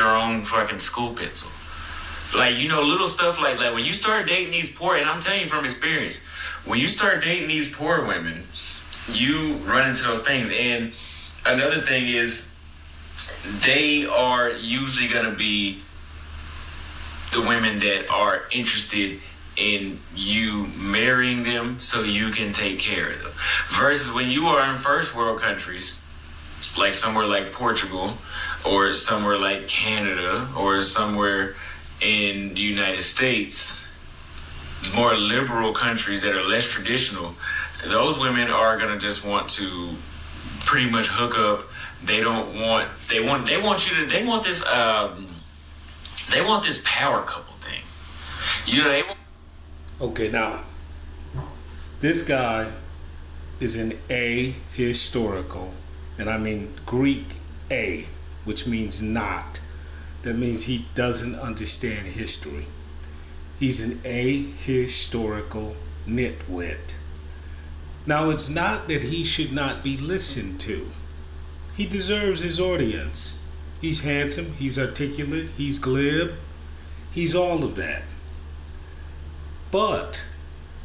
their own fucking school pencil. Like, you know, little stuff like when you start dating these poor, and I'm telling you from experience, when you start dating these poor women, you run into those things. And another thing is, they are usually going to be the women that are interested in you marrying them so you can take care of them. Versus when you are in first world countries, like somewhere like Portugal, or somewhere like Canada, or somewhere in the United States, more liberal countries that are less traditional, those women are gonna just want to pretty much hook up. They want this power couple thing. You know, Okay, now, this guy is an ahistorical, and I mean Greek A, which means not. That means he doesn't understand history. He's an ahistorical nitwit. Now, it's not that he should not be listened to. He deserves his audience. He's handsome, he's articulate, he's glib, he's all of that. But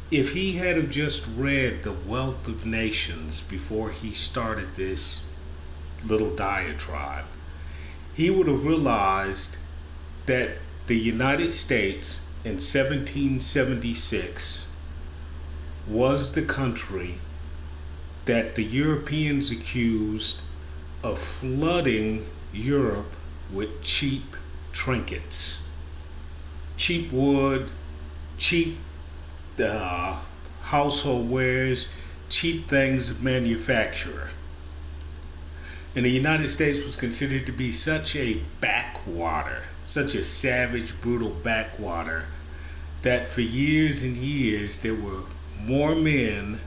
if he had have just read The Wealth of Nations before he started this little diatribe, he would have realized that the United States in 1776 was the country that the Europeans accused of flooding Europe with cheap trinkets. Cheap wood, cheap household wares, cheap things of manufacture. And the United States was considered to be such a backwater, such a savage, brutal backwater, that for years and years there were more men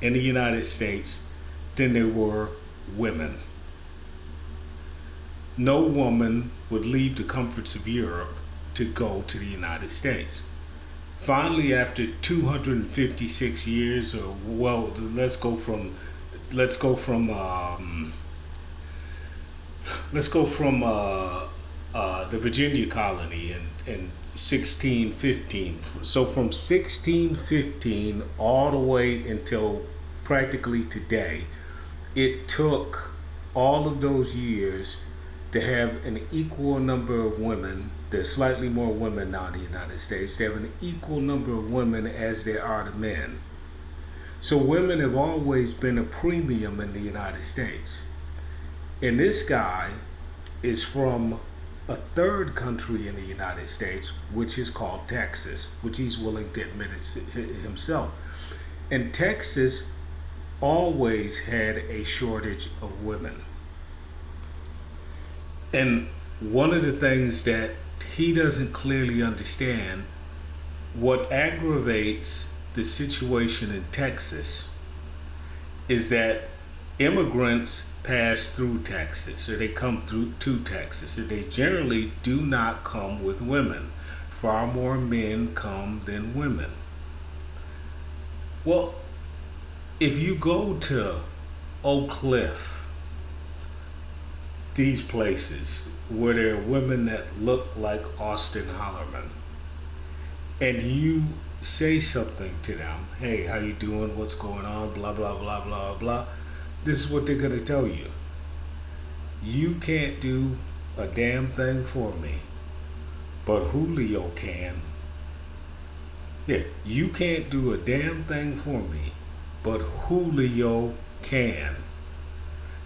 in the United States than there were women. No woman would leave the comforts of Europe to go to the United States. Finally, after 256 years, or well, let's go from the Virginia colony in 1615. So from 1615 all the way until practically today, it took all of those years to have an equal number of women. There's slightly more women now in the United States. They have an equal number of women as there are to men. So women have always been a premium in the United States. And this guy is from a third country in the United States, which is called Texas, which he's willing to admit himself. And Texas always had a shortage of women. And one of the things that he doesn't clearly understand, what aggravates the situation in Texas is that immigrants pass through Texas, or they come through to Texas, and they generally do not come with women. Far more men come than women. Well, if you go to Oak Cliff, these places where there are women that look like Austin Hollerman, and you say something to them, hey, how you doing, what's going on, blah blah blah blah blah, this is what they're going to tell you. You can't do a damn thing for me, but Julio can. Yeah, you can't do a damn thing for me, but Julio can.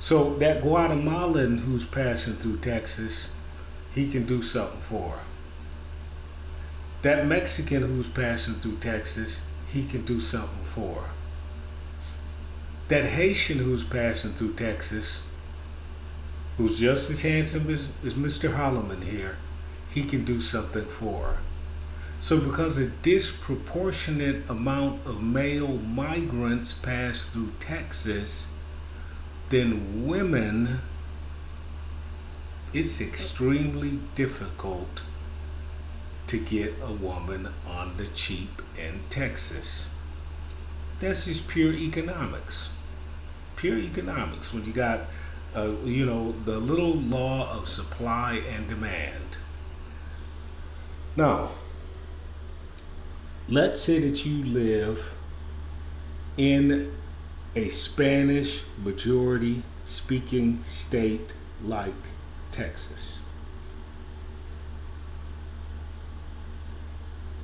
So that Guatemalan who's passing through Texas, he can do something for her. That Mexican who's passing through Texas, he can do something for her. That Haitian who's passing through Texas, who's just as handsome as Mr. Holloman here, he can do something for her. So because a disproportionate amount of male migrants pass through Texas, then women, it's extremely difficult to get a woman on the cheap in Texas. That's just pure economics. Pure economics. When you got The little law of supply and demand. Now, let's say that you live in a Spanish majority speaking state like Texas.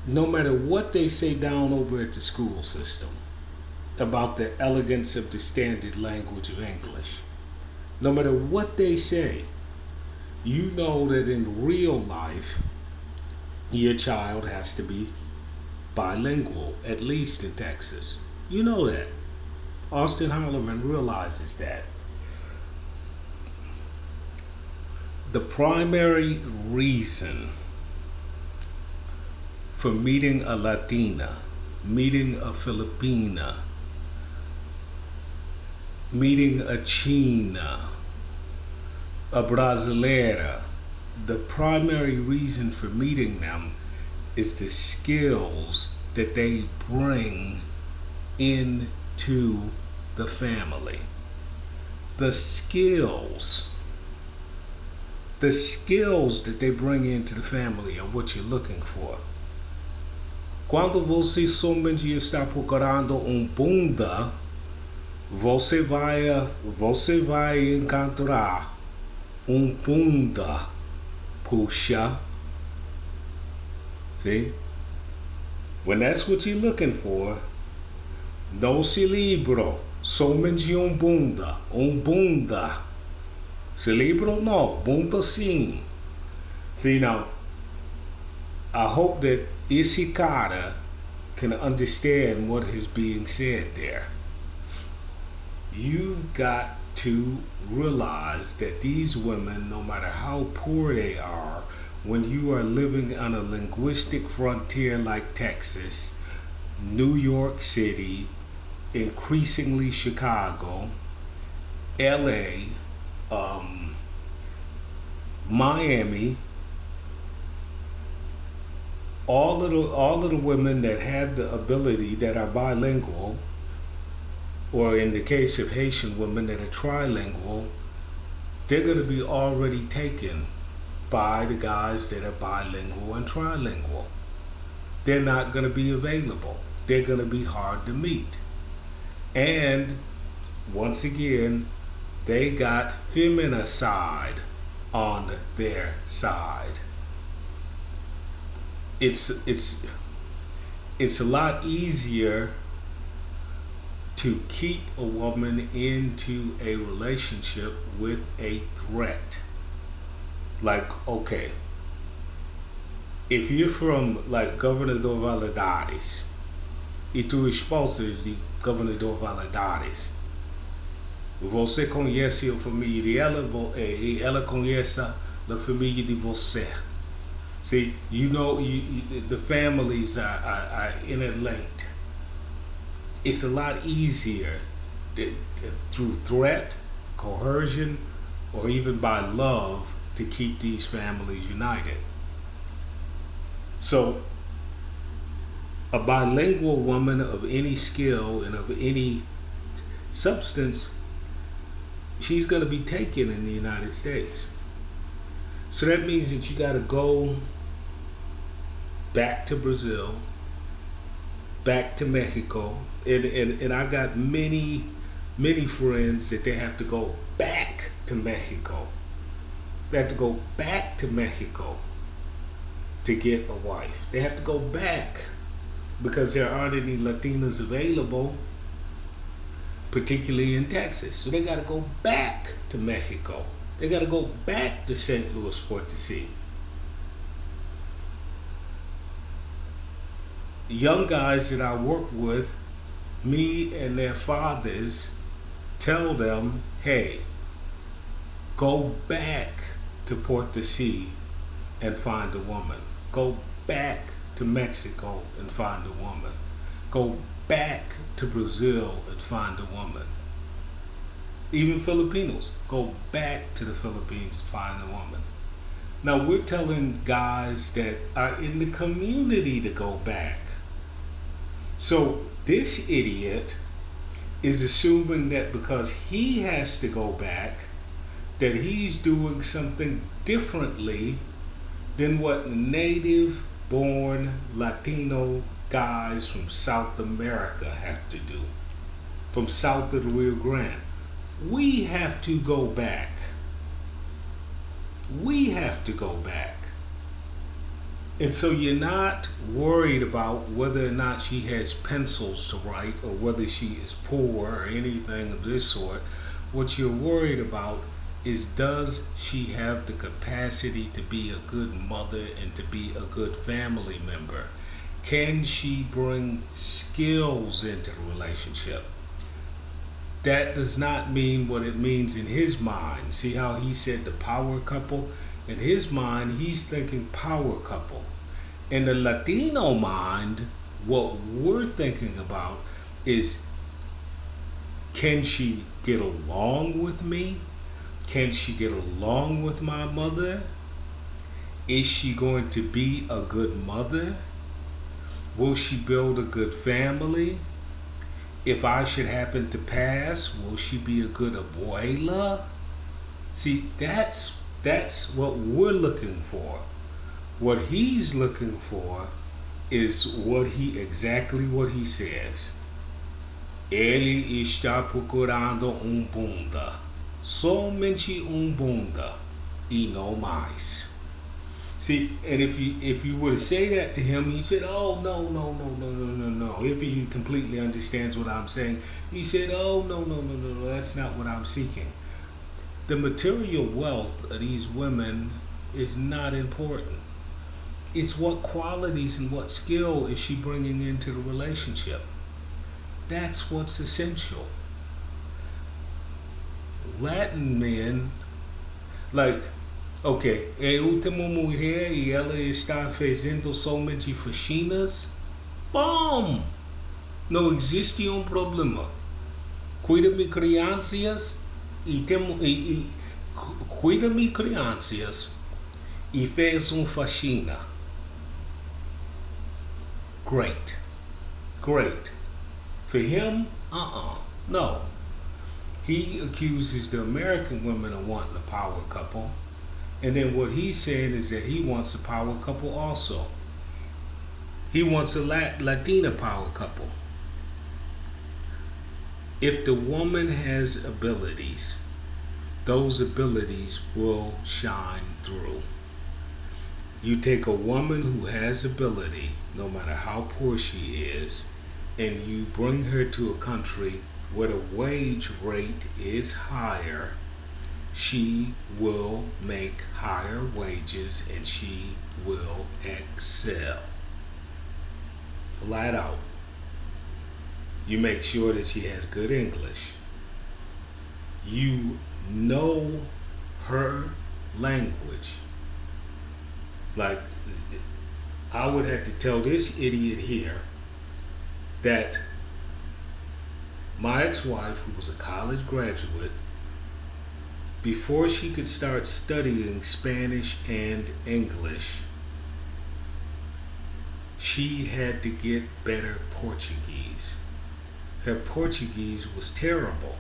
No matter what they say down over at the school system about the elegance of the standard language of English, no matter what they say, you know that in real life, your child has to be bilingual, at least in Texas. You know that. Austin Holloman realizes that. The primary reason for meeting a Latina, meeting a Filipina, meeting a China, a Brasileira, the primary reason for meeting them is the skills that they bring into the family. The skills that they bring into the family are what you're looking for. Quando você somente está procurando bunda, você vai encontrar bunda. Puxa. See? When that's what you're looking for, no se libro, somente bunda. Bunda. Se libro no, bunda sim. See now, I hope that esse cara can understand what is being said there. You've got to realize that these women, no matter how poor they are, when you are living on a linguistic frontier like Texas, New York City, increasingly Chicago, LA, Miami, all of the women that have the ability that are bilingual, or in the case of Haitian women that are trilingual, they're going to be already taken by the guys that are bilingual and trilingual. They're not going to be available. They're going to be hard to meet. And once again, they got feminicide on their side. It's a lot easier to keep a woman into a relationship with a threat. Like, okay, if you're from like Governador Valadares, e tua esposa é de Governador Valadares, você conhece a família e ela conhece a família de você. See, the families are interlinked. It's a lot easier through threat, coercion, or even by love to keep these families united. So, a bilingual woman of any skill and of any substance, she's going to be taken in the United States. So that means that you got to go back to Brazil, back to Mexico, and I got many friends that they have to go back to Mexico. They have to go back to Mexico to get a wife. They have to go back because there aren't any Latinas available, particularly in Texas. So they got to go back to Mexico. They got to go back to St. Louis, Portuguese. Young guys that I work with, me and their fathers, tell them, hey, go back to Portuguese and find a woman. Go back to Mexico and find a woman. Go back to Brazil and find a woman. Even Filipinos, go back to the Philippines and find a woman. Now we're telling guys that are in the community to go back. So this idiot is assuming that because he has to go back, that he's doing something differently than what native born Latino guys from South America have to do, from south of the Rio Grande. We have to go back. We have to go back. And so you're not worried about whether or not she has pencils to write or whether she is poor or anything of this sort. What you're worried about is, does she have the capacity to be a good mother and to be a good family member? Can she bring skills into the relationship? That does not mean what it means in his mind. See how he said the power couple? In his mind, he's thinking power couple. In the Latino mind, what we're thinking about is, can she get along with me? Can she get along with my mother? Is she going to be a good mother? Will she build a good family? If I should happen to pass, will she be a good abuela? See, that's what we're looking for. What he's looking for is exactly what he says. Ele está procurando bunda. Somente bunda e não mais. See, and if you were to say that to him, he said, "Oh no." If he completely understands what I'm saying, he said, "Oh no, that's not what I'm seeking." The material wealth of these women is not important. It's what qualities and what skill is she bringing into the relationship. That's what's essential. Latin men, like, ok, é última mulher e ela está fazendo somente faxinas. Bom, não existe problema. Cuida-me crianças cuida-me crianças e fez faxina. Great. For him, no. He accuses the American women of wanting a power couple. And then what he's saying is that he wants a power couple also. He wants a Latina power couple. If the woman has abilities, those abilities will shine through. You take a woman who has ability, no matter how poor she is, and you bring her to a country where the wage rate is higher, she will make higher wages and she will excel. Flat out. You make sure that she has good English. You know her language. Like, I would have to tell this idiot here that my ex-wife, who was a college graduate, before she could start studying Spanish and English, she had to get better Portuguese. Her Portuguese was terrible.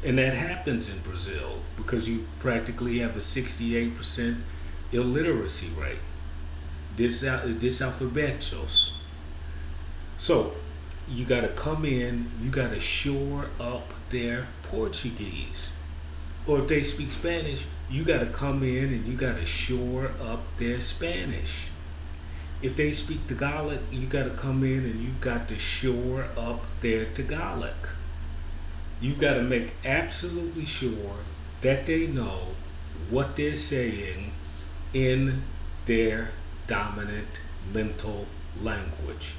And that happens in Brazil because you practically have a 68% illiteracy rate. Disalphabetos. So you got to come in, you got to shore up their Portuguese. Or if they speak Spanish, you got to come in and you got to shore up their Spanish. If they speak Tagalog, you got to come in and you got to shore up their Tagalog. You got to make absolutely sure that they know what they're saying in their dominant mental language.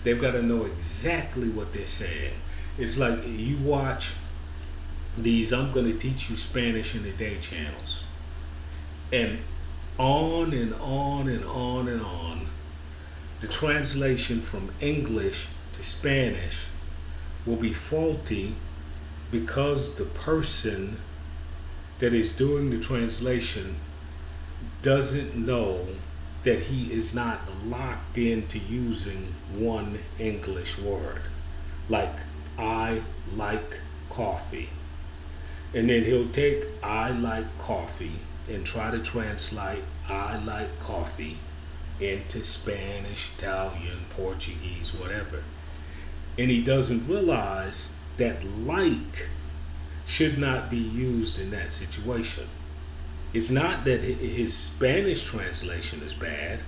They've got to know exactly what they're saying. It's like you watch these I'm going to teach you Spanish in a day channels. And on and on and on and on. The translation from English to Spanish will be faulty because the person that is doing the translation doesn't know that he is not locked into using one English word. Like, I like coffee. And then he'll take I like coffee and try to translate I like coffee into Spanish, Italian, Portuguese, whatever. And he doesn't realize that like should not be used in that situation. It's not that his Spanish translation is bad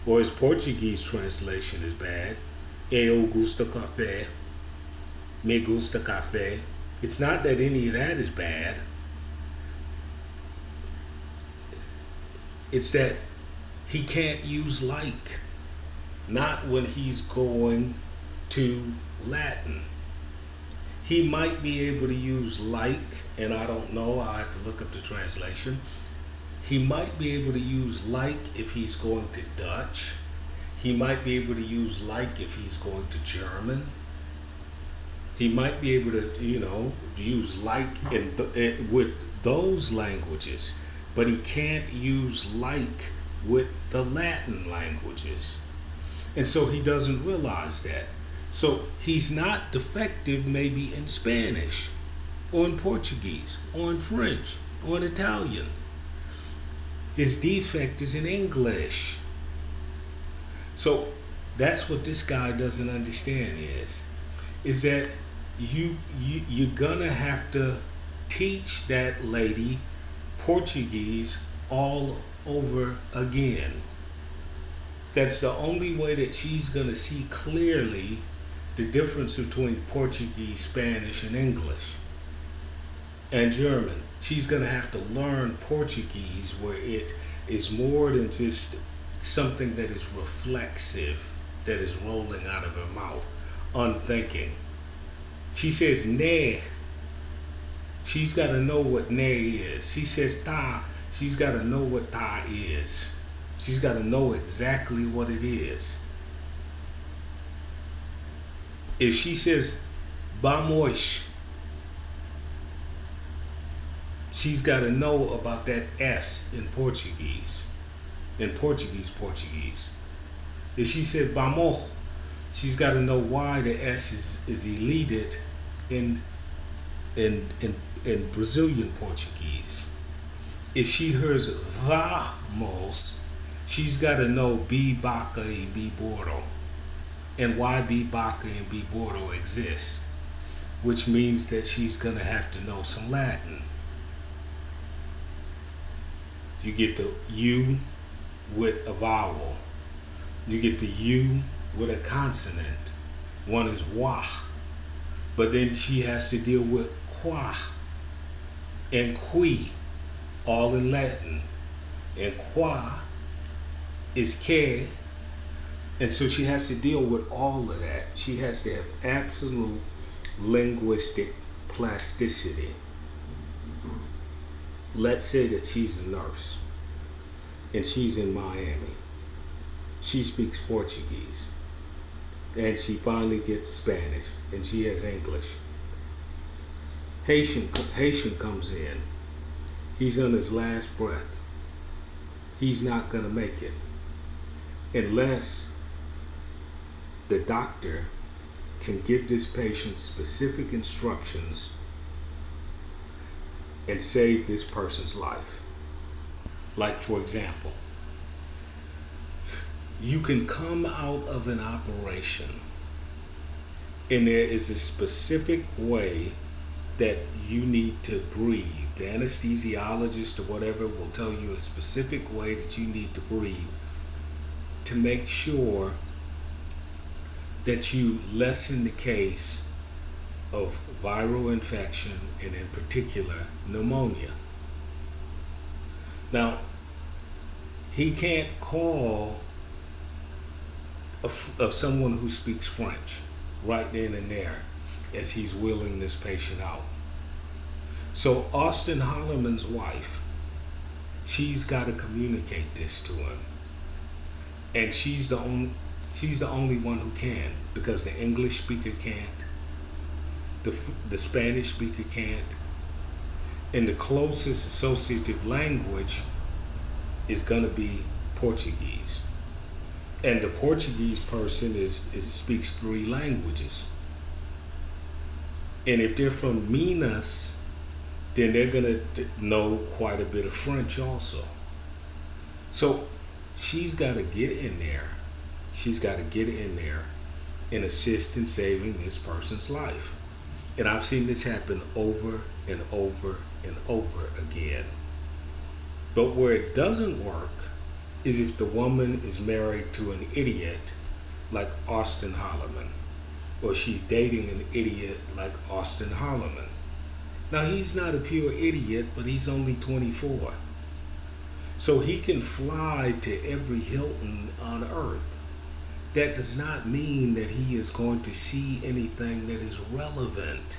or his Portuguese translation is bad. Eu gusta café, me gusta café. It's not that any of that is bad. It's that he can't use like. Not when he's going to Latin. He might be able to use like, and I don't know, I'll have to look up the translation. He might be able to use like if he's going to Dutch. He might be able to use like if he's going to German. He might be able to, use like with those languages, but he can't use like with the Latin languages. And so he doesn't realize that. So he's not defective maybe in Spanish or in Portuguese or in French or in Italian. His defect is in English. So that's what this guy doesn't understand is that you're gonna have to teach that lady Portuguese all over again. That's the only way that she's gonna see clearly the difference between Portuguese, Spanish, and English and German. She's gonna have to learn Portuguese where it is more than just something that is reflexive, that is rolling out of her mouth, unthinking. She says ne. She's got to know what ne is. She says ta. She's got to know what ta is. She's got to know exactly what it is. If she says vamos, she's got to know about that S in Portuguese. In Portuguese. If she said vamos, she's got to know why the S is deleted in Brazilian Portuguese. If she hears vamos, she's got to know bi baca e bi bordo, and why bi baca and bi bordo exist, which means that she's going to have to know some Latin. You get the U with a vowel. You get the U with a consonant. One is wa, but then she has to deal with qua and qui, all in Latin. And qua is que, and so she has to deal with all of that. She has to have absolute linguistic plasticity. Let's say that she's a nurse and she's in Miami. She speaks Portuguese and she finally gets Spanish and she has English. Haitian comes in. He's on his last breath. He's not going to make it unless the doctor can give this patient specific instructions and save this person's life. Like, for example, you can come out of an operation and there is a specific way that you need to breathe. The anesthesiologist or whatever will tell you a specific way that you need to breathe to make sure that you lessen the case of viral infection and in particular pneumonia. Now, he can't call someone who speaks French right then and there as he's wheeling this patient out. So Austin Holloman's wife, she's got to communicate this to him, and she's the only one who can, because the English speaker can't, the Spanish speaker can't, and the closest associative language is going to be Portuguese. And the Portuguese person speaks 3 languages. And if they're from Minas, then they're gonna know quite a bit of French also. So she's got to get in there. She's got to get in there and assist in saving this person's life. And I've seen this happen over and over and over again. But where it doesn't work is if the woman is married to an idiot like Austin Holloman, or she's dating an idiot like Austin Holloman. Now, he's not a pure idiot, but he's only 24. So he can fly to every Hilton on earth. That does not mean that he is going to see anything that is relevant.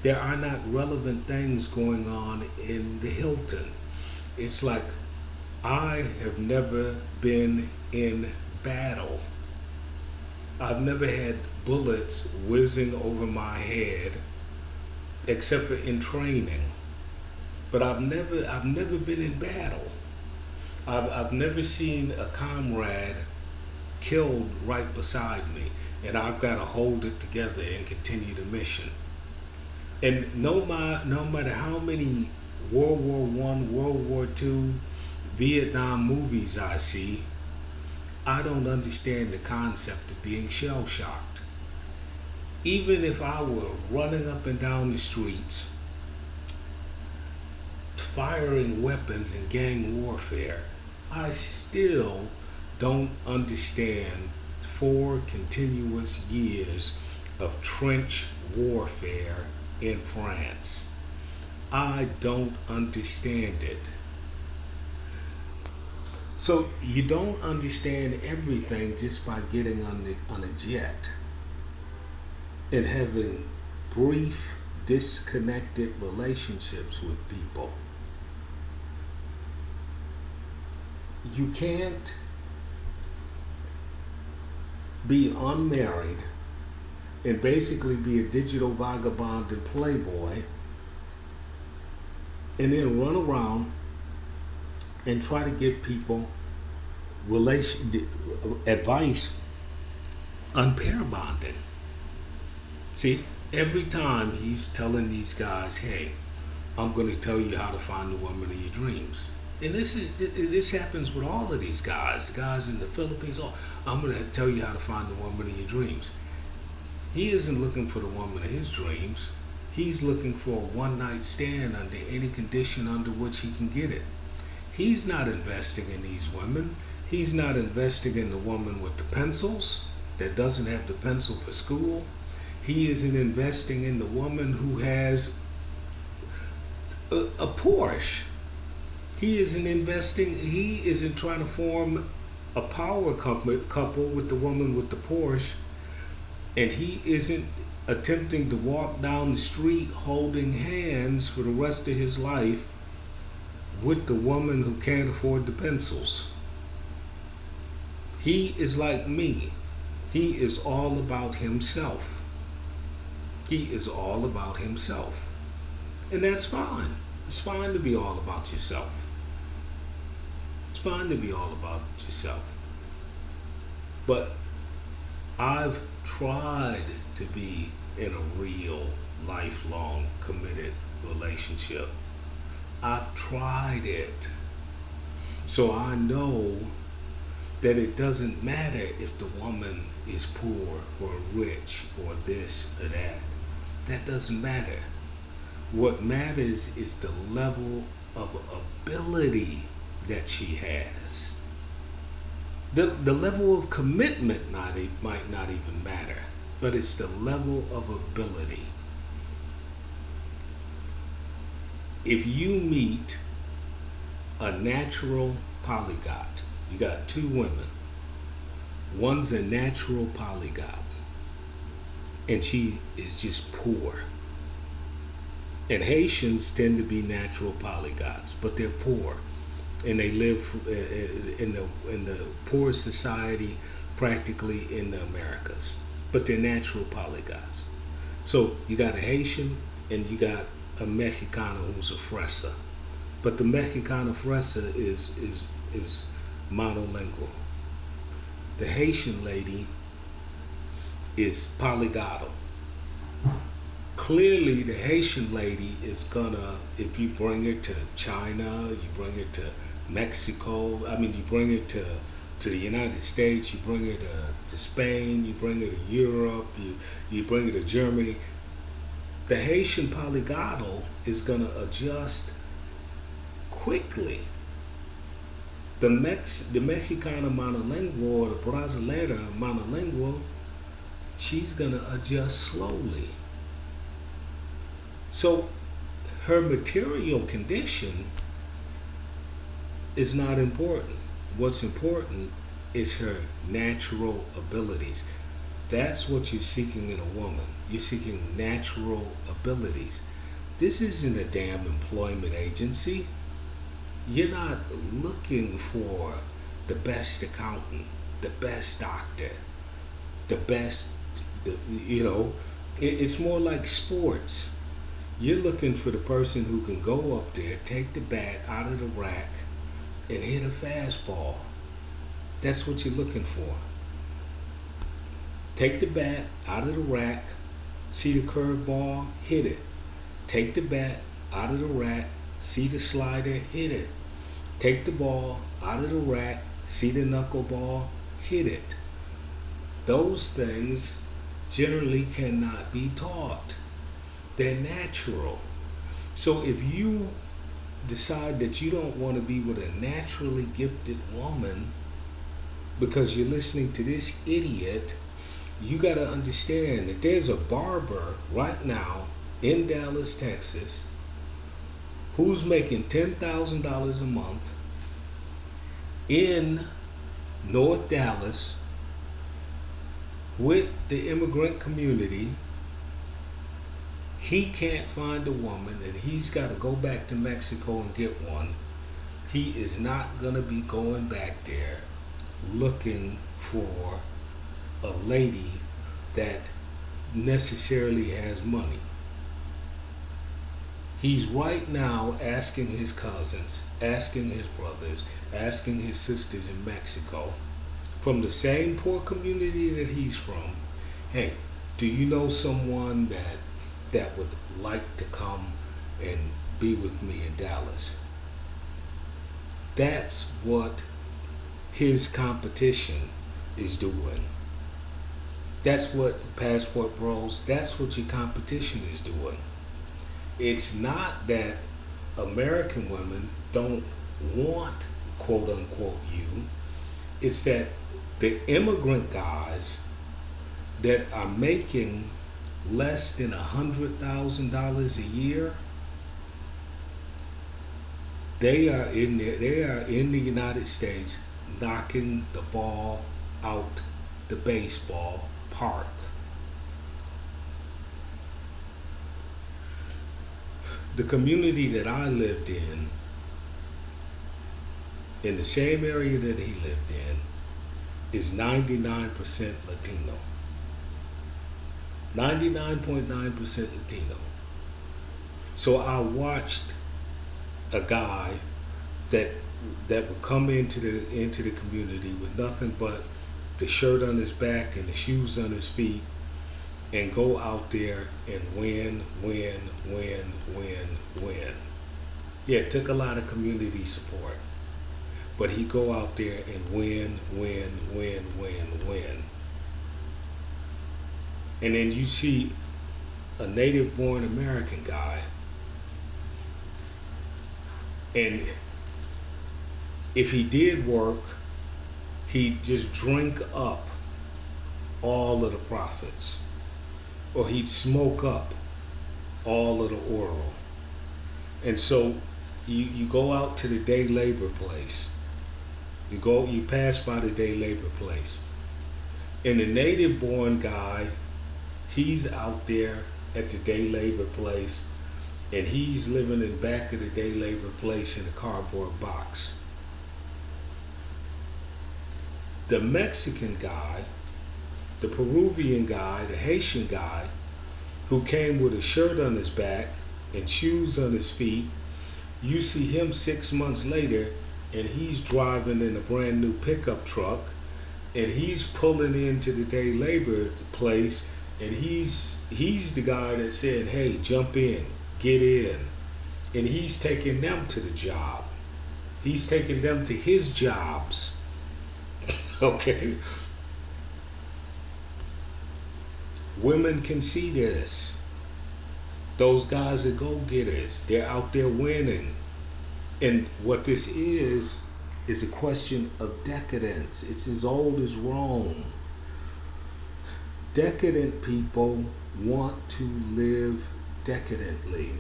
There are not relevant things going on in the Hilton. It's like, I have never been in battle. I've never had bullets whizzing over my head, except for in training. But I've never been in battle. I've never seen a comrade killed right beside me, and I've got to hold it together and continue the mission. And no matter how many World War I, World War II, Vietnam movies I see, I don't understand the concept of being shell shocked. Even if I were running up and down the streets, firing weapons in gang warfare, I still don't understand 4 continuous years of trench warfare in France. I don't understand it. So you don't understand everything just by getting on a jet and having brief, disconnected relationships with people. You can't be unmarried and basically be a digital vagabond and playboy and then run around and try to give people advice on pair bonding. See, every time he's telling these guys, hey, I'm going to tell you how to find the woman of your dreams. And this happens with all of these guys. The guys in the Philippines, I'm going to tell you how to find the woman of your dreams. He isn't looking for the woman of his dreams. He's looking for a one-night stand under any condition under which he can get it. He's not investing in these women. He's not investing in the woman with the pencils that doesn't have the pencil for school. He isn't investing in the woman who has a Porsche. He isn't trying to form a power couple with the woman with the Porsche, and he isn't attempting to walk down the street holding hands for the rest of his life with the woman who can't afford the pencils. He is like me. He is all about himself. He is all about himself. And that's fine. It's fine to be all about yourself. It's fine to be all about yourself. But I've tried to be in a real, lifelong, committed relationship. I've tried it. So I know that it doesn't matter if the woman is poor or rich or this or that. That doesn't matter. What matters is the level of ability that she has. The level of commitment might not even matter, but it's the level of ability. If you meet a natural polygot, you got 2 women. One's a natural polygot, and she is just poor. And Haitians tend to be natural polygots, but they're poor, and they live in the poorest society practically in the Americas. But they're natural polygots. So you got a Haitian and you got a Mexicano who's a fresa. But the Mexicana fresa is monolingual. The Haitian lady is polyglottal. Clearly, the Haitian lady is gonna, if you bring it to China, you bring it to Mexico, I mean, you bring it to the United States, you bring it to Spain, you bring it to Europe, you bring it to Germany, the Haitian polyglottal is gonna adjust quickly. The Mexicana monolingual or the Brasileira monolingual, she's gonna adjust slowly. So her material condition is not important. What's important is her natural abilities. That's what you're seeking in a woman. You're seeking natural abilities. This isn't a damn employment agency. You're not looking for the best accountant, the best doctor, the best, it's more like sports. You're looking for the person who can go up there, take the bat out of the rack, and hit a fastball. That's what you're looking for. Take the bat out of the rack, see the curveball, hit it. Take the bat out of the rack, see the slider, hit it. Take the ball out of the rack, see the knuckleball, hit it. Those things generally cannot be taught. They're natural. So if you decide that you don't want to be with a naturally gifted woman because you're listening to this idiot, you got to understand that there's a barber right now in Dallas, Texas, who's making $10,000 a month in North Dallas with the immigrant community. He can't find a woman and he's got to go back to Mexico and get one. He is not going to be going back there looking for a lady that necessarily has money. He's right now asking his cousins, asking his brothers, asking his sisters in Mexico, from the same poor community that he's from, hey, do you know someone that would like to come and be with me in Dallas? That's what his competition is doing. That's what Passport Bros, that's what your competition is doing. It's not that American women don't want, quote unquote, you. It's that the immigrant guys that are making less than $100,000 a year, they are in the United States knocking the ball out the baseball park. The community that I lived in the same area that he lived in, is 99% Latino. 99.9% Latino. So I watched a guy that would come into the community with nothing but the shirt on his back and the shoes on his feet, and go out there and win. Yeah, it took a lot of community support, but he'd go out there and win. And then you see a native born American guy, and if he did work, he'd just drink up all of the profits, or he'd smoke up all of the oil. And so you go out to the day labor place. You pass by the day labor place, and the native born guy, he's out there at the day labor place, and he's living in the back of the day labor place in a cardboard box. The Mexican guy, the Peruvian guy, the Haitian guy, who came with a shirt on his back and shoes on his feet, you see him 6 months later, and he's driving in a brand new pickup truck, and he's pulling into the day labor place, And he's the guy that said, "Hey, jump in, get in," and he's taking them to the job. He's taking them to his jobs. Okay, women can see this. Those guys are go-getters. They're out there winning. And what this is a question of decadence. It's as old as Rome. Decadent people want to live decadently.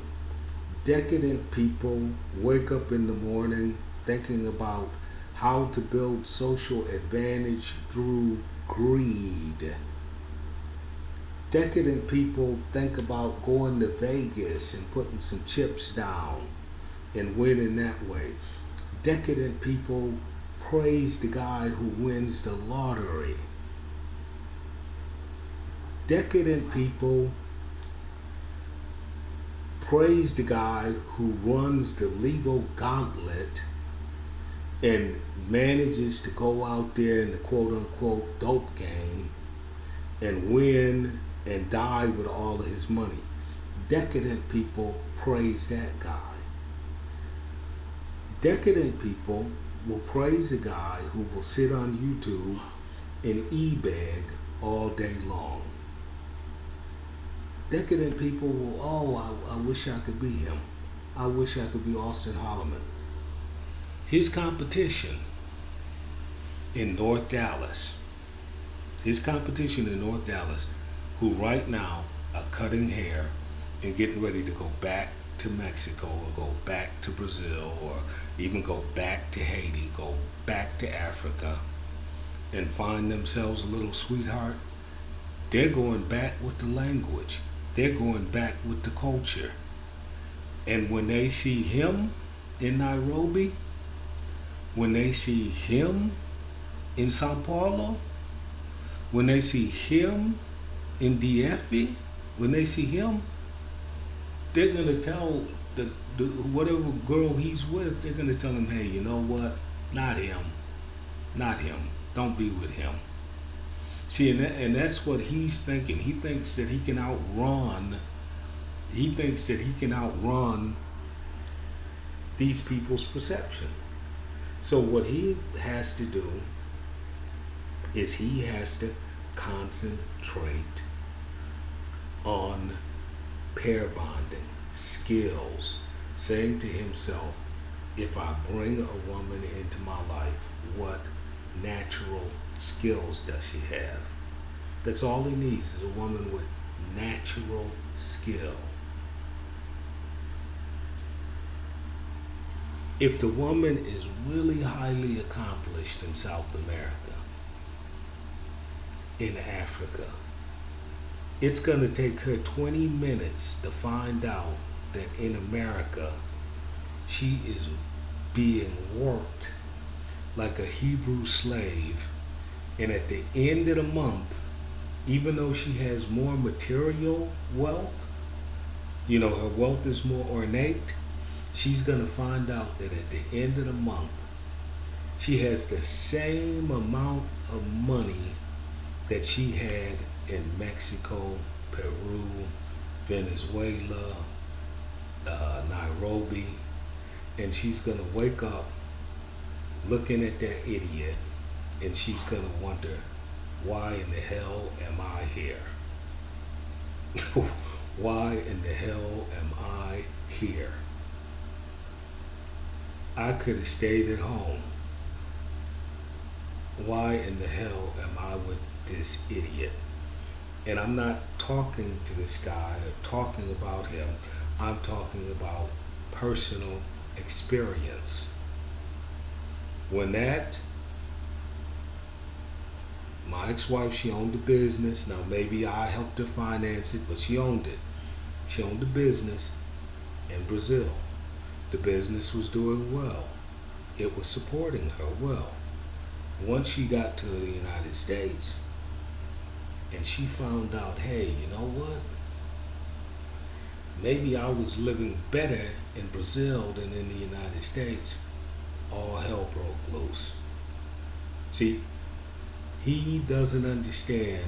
Decadent people wake up in the morning thinking about how to build social advantage through greed. Decadent people think about going to Vegas and putting some chips down and winning that way. Decadent people praise the guy who wins the lottery. Decadent people praise the guy who runs the legal gauntlet and manages to go out there in the quote unquote dope game and win and die with all of his money. Decadent people praise that guy. Decadent people will praise a guy who will sit on YouTube and e-bag all day long. Decadent people will, I wish I could be him. I wish I could be Austin Holloman. His competition in North Dallas, who right now are cutting hair and getting ready to go back to Mexico or go back to Brazil or even go back to Haiti, go back to Africa and find themselves a little sweetheart, they're going back with the language. They're going back with the culture. And when they see him in Nairobi, when they see him in Sao Paulo, when they see him in DF, when they see him, they're going to tell the whatever girl he's with, they're going to tell him, hey, you know what? Not him. Not him. Don't be with him. See, and that's what he's thinking. He thinks that he can outrun these people's perception. So what he has to do is he has to concentrate on pair bonding, skills, saying to himself, if I bring a woman into my life, what natural skills does she have? That's all he needs, is a woman with natural skill. If the woman is really highly accomplished in South America, in Africa, it's going to take her 20 minutes to find out that in America, she is being worked like a Hebrew slave. And at the end of the month, even though she has more material wealth, her wealth is more ornate, she's going to find out that at the end of the month, she has the same amount of money that she had in Mexico, Peru, Venezuela, Nairobi, and she's going to wake up looking at that idiot, and she's going to wonder, why in the hell am I here? Why in the hell am I here? I could have stayed at home. Why in the hell am I with this idiot? And I'm not talking to this guy or talking about him. I'm talking about personal experience. When my ex-wife, she owned a business. Now maybe I helped her finance it, but she owned it. She owned a business in Brazil. The business was doing well. It was supporting her well. Once she got to the United States and she found out, hey, you know what? Maybe I was living better in Brazil than in the United States. All hell broke loose. See, he doesn't understand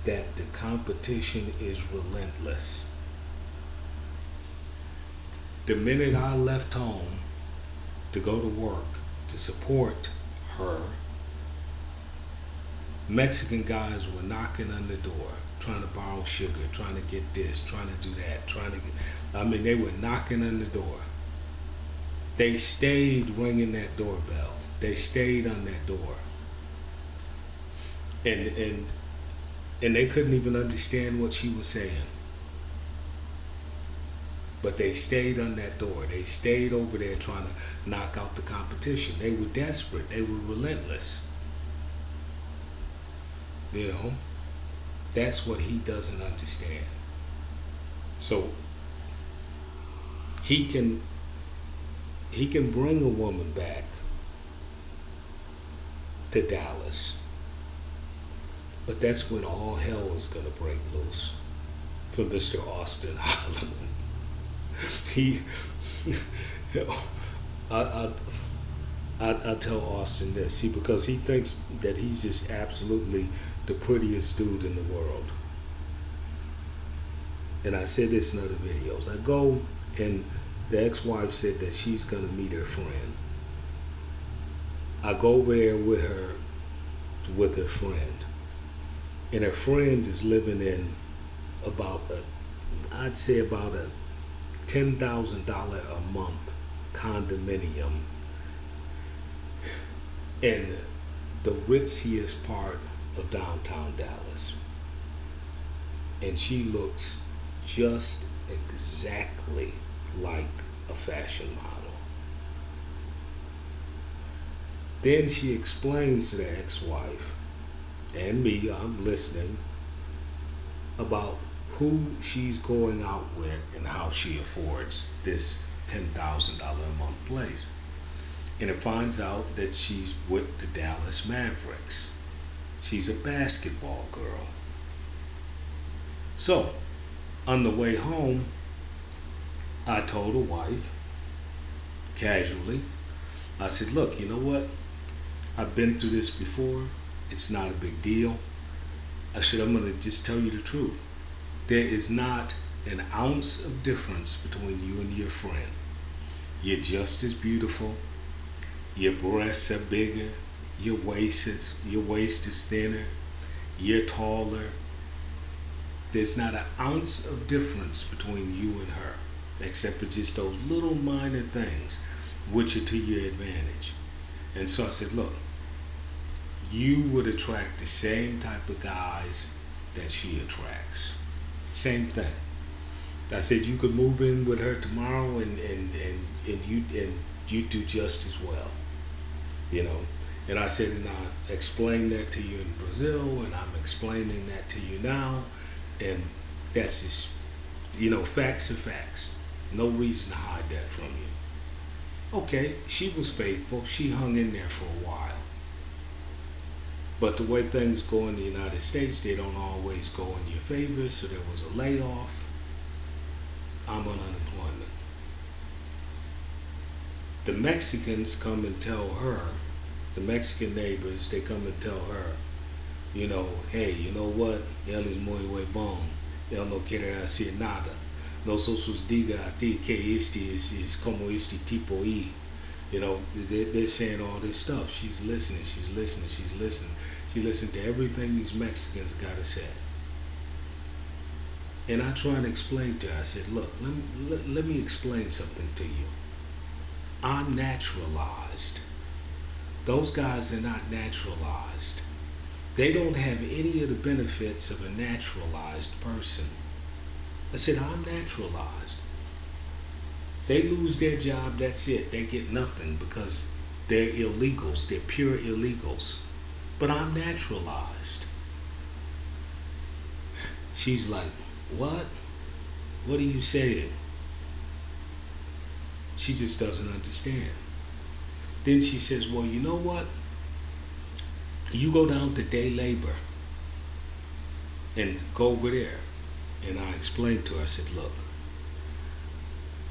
that the competition is relentless. The minute I left home to go to work to support her, Mexican guys were knocking on the door, trying to borrow sugar, trying to get this, trying to do that, they were knocking on the door. They stayed ringing that doorbell. They stayed on that door. And they couldn't even understand what she was saying. But they stayed on that door. They stayed over there trying to knock out the competition. They were desperate. They were relentless. You know, that's what he doesn't understand. So he can bring a woman back to Dallas, but that's when all hell is gonna break loose for Mr. Austin Holland. He, I tell Austin this, because he thinks that he's just absolutely the prettiest dude in the world. And I said this in other videos. I go and the ex-wife said that she's gonna meet her friend. I go over there with her friend, and her friend is living in I'd say about a $10,000 a month condominium in the ritziest part of downtown Dallas. And she looks just exactly like a fashion model. Then she explains to the ex-wife and me, I'm listening, about who she's going out with and how she affords this $10,000 a month place. And it finds out that she's with the Dallas Mavericks. She's a basketball girl. So, on the way home, I told the wife, casually, I said, look, you know what? I've been through this before. It's not a big deal. I said, I'm going to just tell you the truth. There is not an ounce of difference between you and your friend. You're just as beautiful. Your breasts are bigger. Your waist is thinner. You're taller. There's not an ounce of difference between you and her, except for just those little minor things which are to your advantage. And so I said, look, you would attract the same type of guys that she attracts. Same thing. I said you could move in with her tomorrow and you do just as well. You know. And I said, and I explained that to you in Brazil, and I'm explaining that to you now, and that's just, facts are facts. No reason to hide that from you. Okay, she was faithful. She hung in there for a while. But the way things go in the United States, they don't always go in your favor, so there was a layoff. I'm on unemployment. The Mexicans come and tell her, the Mexican neighbors, they come and tell her, hey, you know what? Él es muy huevón. Él no quiere hacer nada. Nosotros diga a ti que este es como este tipo y. They're saying all this stuff. She's listening. She listened to everything these Mexicans got to say. And I try and explain to her, I said, look, let me explain something to you. I'm naturalized. Those guys are not naturalized. They don't have any of the benefits of a naturalized person. I said, I'm naturalized. They lose their job, that's it. They get nothing because they're illegals. They're pure illegals. But I'm naturalized. She's like, what? What are you saying? She just doesn't understand. Then she says, well, you know what? You go down to day labor and go over there. And I explained to her, I said, look,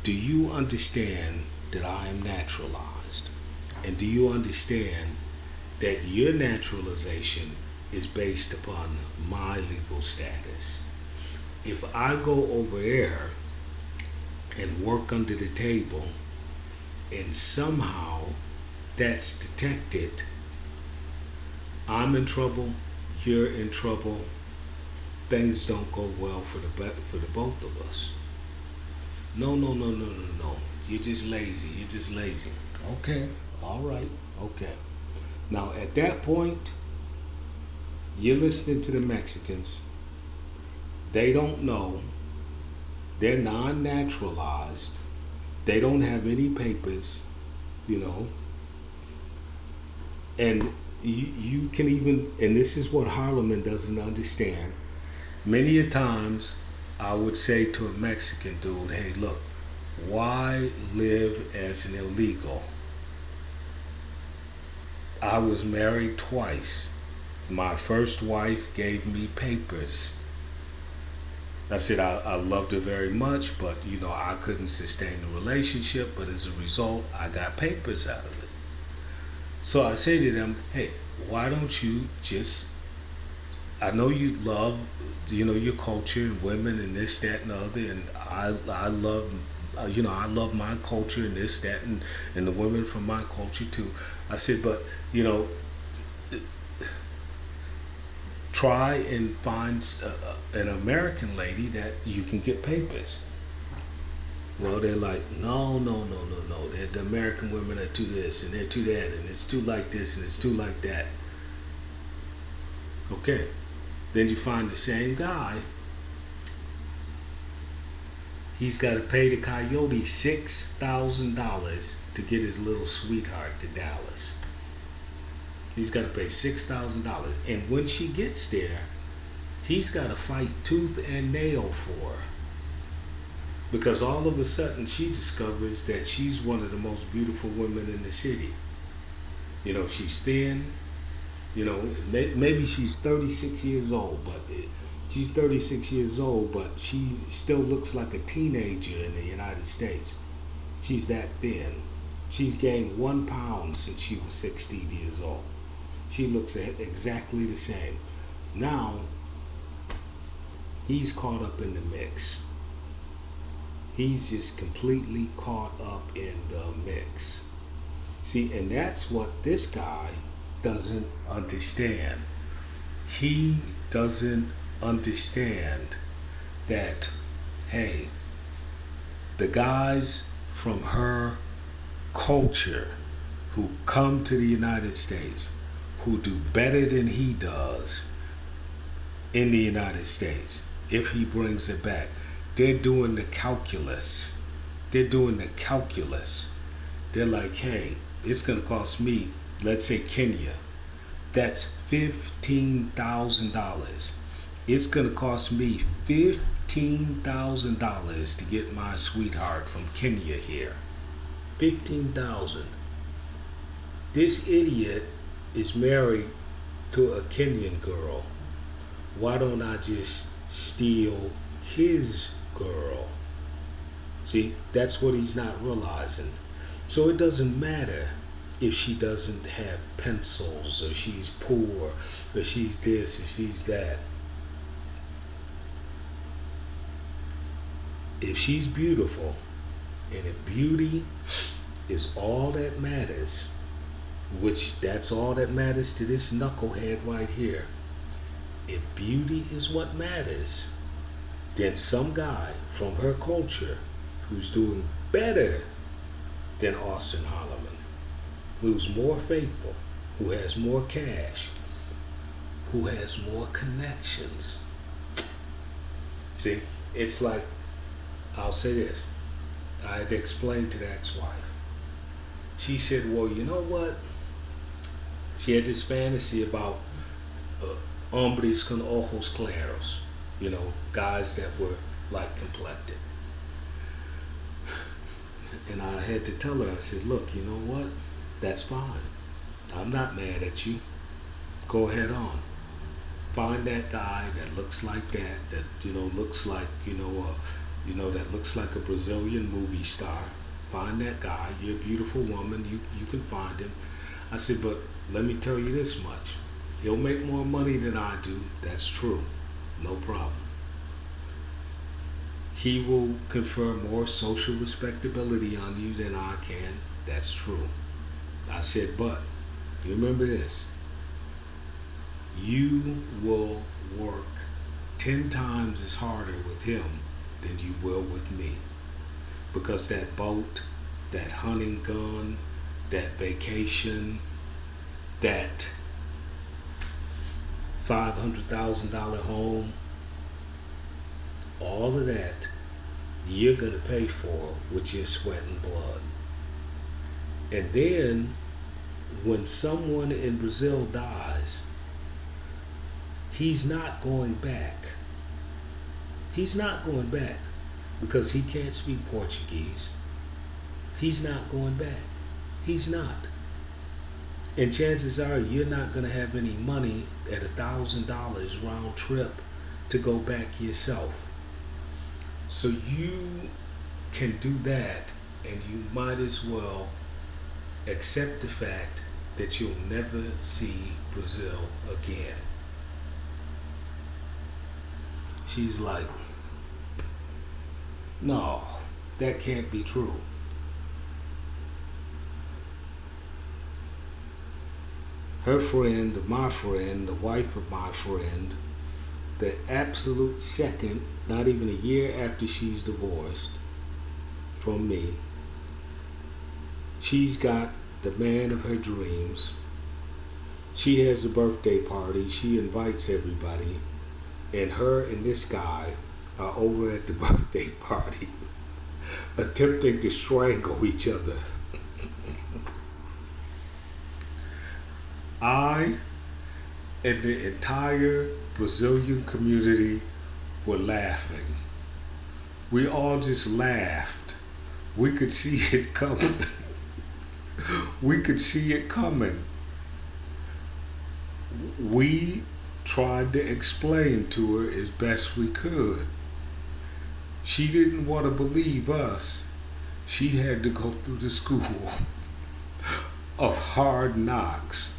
do you understand that I am naturalized? And do you understand that your naturalization is based upon my legal status. If I go over there and work under the table and somehow that's detected, I'm in trouble, you're in trouble, things don't go well for the both of us. No, no, no, no, no, no. You're just lazy. You're just lazy. Okay, all right, okay. Now at that point, you're listening to the Mexicans. They don't know. They're non-naturalized. They don't have any papers, you know. And you can even, and this is what Harleman doesn't understand. Many a times, I would say to a Mexican dude, hey, look, why live as an illegal? I was married twice. My first wife gave me papers. I said I loved her very much, but I couldn't sustain the relationship. But as a result, I got papers out of it. So I say to them, hey, why don't you just? I know you love, your culture and women and this, that, and the other, and I love, I love my culture and this, that, and the women from my culture too. I said, but try and find an American lady that you can get papers. Well, they're like, no, no, no, no, no. The American women are too this and they're too that, and it's too like this and it's too like that. Okay. Then you find the same guy. He's got to pay the coyote $6,000 to get his little sweetheart to Dallas. He's got to pay $6,000. And when she gets there, he's got to fight tooth and nail for her. Because all of a sudden she discovers that she's one of the most beautiful women in the city. She's thin. Maybe she's 36 years old, but she's 36 years old, but she still looks like a teenager in the United States. She's that thin. She's gained 1 pound since she was 16 years old. She looks exactly the same. Now, he's caught up in the mix. He's just completely caught up in the mix. See, and that's what this guy doesn't understand. He doesn't understand that, hey, the guys from her culture who come to the United States, who do better than he does in the United States, if he brings it back, they're doing the calculus. They're doing the calculus. They're like, hey, it's going to cost me, let's say Kenya, that's $15,000. It's going to cost me $15,000 to get my sweetheart from Kenya here. $15,000. This idiot is married to a Kenyan girl. Why don't I just steal his girl? See, that's what he's not realizing. So it doesn't matter if she doesn't have pencils, or she's poor, or she's this, or she's that. If she's beautiful, and if beauty is all that matters, which that's all that matters to this knucklehead right here, if beauty is what matters, then some guy from her culture who's doing better than Austin Holloman, who's more faithful, who has more cash, who has more connections. See, it's like, I'll say this. I had to explain to the ex-wife. She said, well, you know what? She had this fantasy about hombres con ojos claros, guys that were like complected. And I had to tell her, I said, look, you know what? That's fine. I'm not mad at you. Go ahead on. Find that guy that looks like that looks like, that looks like a Brazilian movie star. Find that guy. You're a beautiful woman. You can find him. I said, but let me tell you this much. He'll make more money than I do. That's true. No problem. He will confer more social respectability on you than I can. That's true. I said, but you remember this. You will work 10 times as harder with him than you will with me. Because that boat, that hunting gun, that vacation, that $500,000 home, all of that you're going to pay for with your sweat and blood. And then when someone in Brazil dies, he's not going back. He's not going back because he can't speak Portuguese. He's not going back. He's not. And chances are you're not going to have any money at $1,000 round trip to go back yourself. So you can do that, and you might as well accept the fact that you'll never see Brazil again. She's like, no, that can't be true. Her friend, my friend, the wife of my friend, the absolute second, not even a year after she's divorced from me, she's got the man of her dreams. She has a birthday party. She invites everybody. And her and this guy are over at the birthday party attempting to strangle each other. I and the entire Brazilian community were laughing. We all just laughed. We could see it coming. We could see it coming. We tried to explain to her as best we could. She didn't want to believe us. She had to go through the school of hard knocks.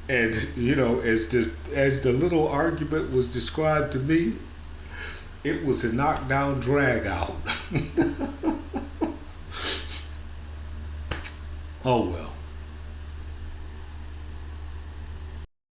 And you know, as the little argument was described to me, it was a knockdown drag out. Oh well.